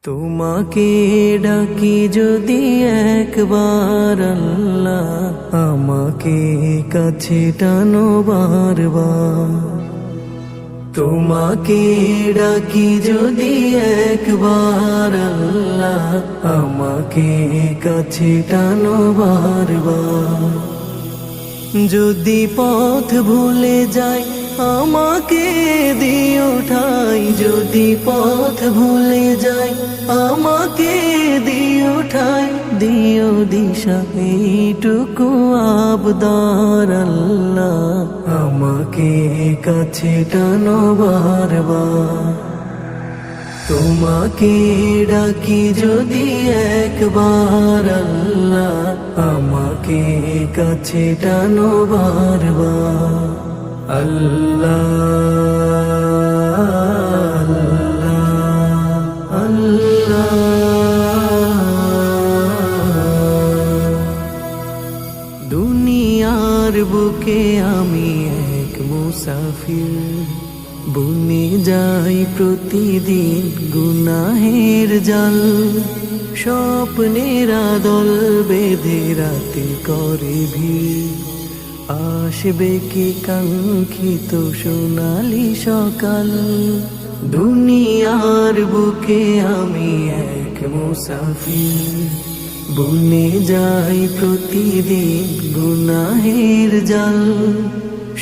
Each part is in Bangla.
তোমাকে ডাকি যদি একবার আল্লাহ, আমাকে কাছে টানো বারবার। তোমাকে ডাকি যদি একবার আল্লাহ, আমাকে কাছে টানো বারবার। যদি পথ ভুলে যাই আমাকে দিও ঠাই, যদি পথ ভুলে যাই আমাকে দিও ঠাই, দিও দিশা এইটুকু আবদার আল্লাহ, আমাকে কাছে টানো বারবার। তোমাকে ডাকি যদি একবার আল্লাহ, আমাকে কাছে টানো বারবার। আল্লাহ আল্লাহ আল্লাহ। দুনিয়ার বুকে আমি এক মুসাফির, বুনে যাই প্রতিদিন গুনাহের জাল। স্বপ্নের আদল বেঁধে রাতে করে ভিড়, আসবে কি কাঙ্ক্ষিত সোনালি সকাল। দুনিয়ার বুকে আমি এক মুসাফির, বুনে যাই প্রতিদিন গুনাহের জাল।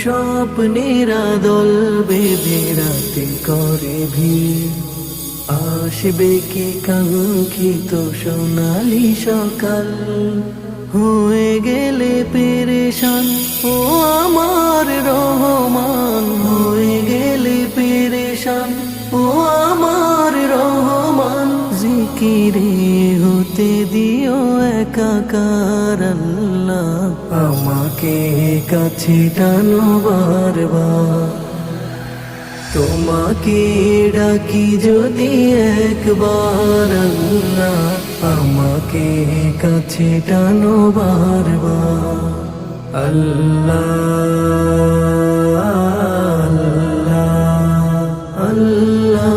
স্বপ্নের আদল বেঁধে রাতে করে ভিড়, আসবে কি কাঙ্ক্ষিত সোনালি সকাল। হয়ে গেলে পেরেশান ও আমার রহমান, হয়ে গেলে পেরেশান ও আমার রহমান। জিকিরে হতে দিও একাকার আল্লাহ, আমাকে কাছে টানো বারবার। তোমাকে ডাকি যদি একবার আল্লাহ, আমাকে কাছে টানো বারবার। আল্লাহ আল্লাহ আল্লাহ।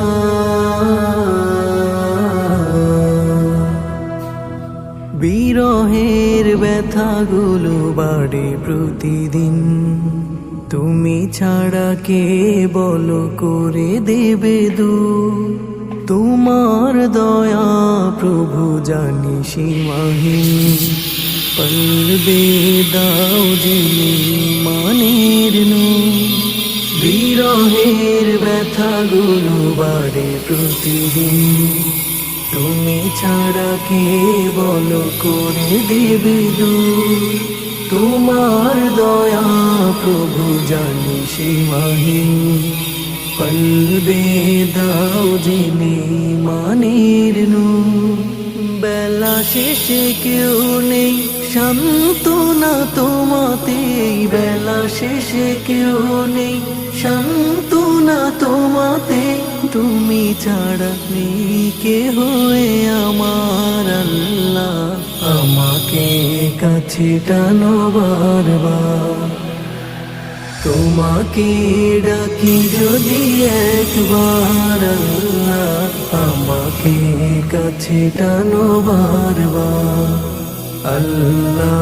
বিরহের ব্যথাগুলো বাড়ে প্রতিদিন, তুমি ছাড়া কে বলো করে দেবে দূর। তোমার দয়া প্রভু জানি সীমাহীন, পলবে দাও যিনি মানের নূর। বিরহের ব্যথাগুলো বাড়ে প্রতিদিন, তুমি ছাড়া কে বলো করে দেবে দূর। তোমার দয়া প্রভু জানি সীমাহীন, পলবে দাও যিনি মানের নূর। বেলা শেষে কেউ নেই সান্ত্বনা তোমাতে, বেলা শেষে কেউ নেই সান্ত্বনা তোমাতে। তুমি ছাড়া নেই কেহ আমার আল্লাহ, আমাকে কাছে টানো বারবার। তোমাকে ডাকি যদি একবার আল্লাহ, আমাকে কাছে টানো বারবার। আল্লাহ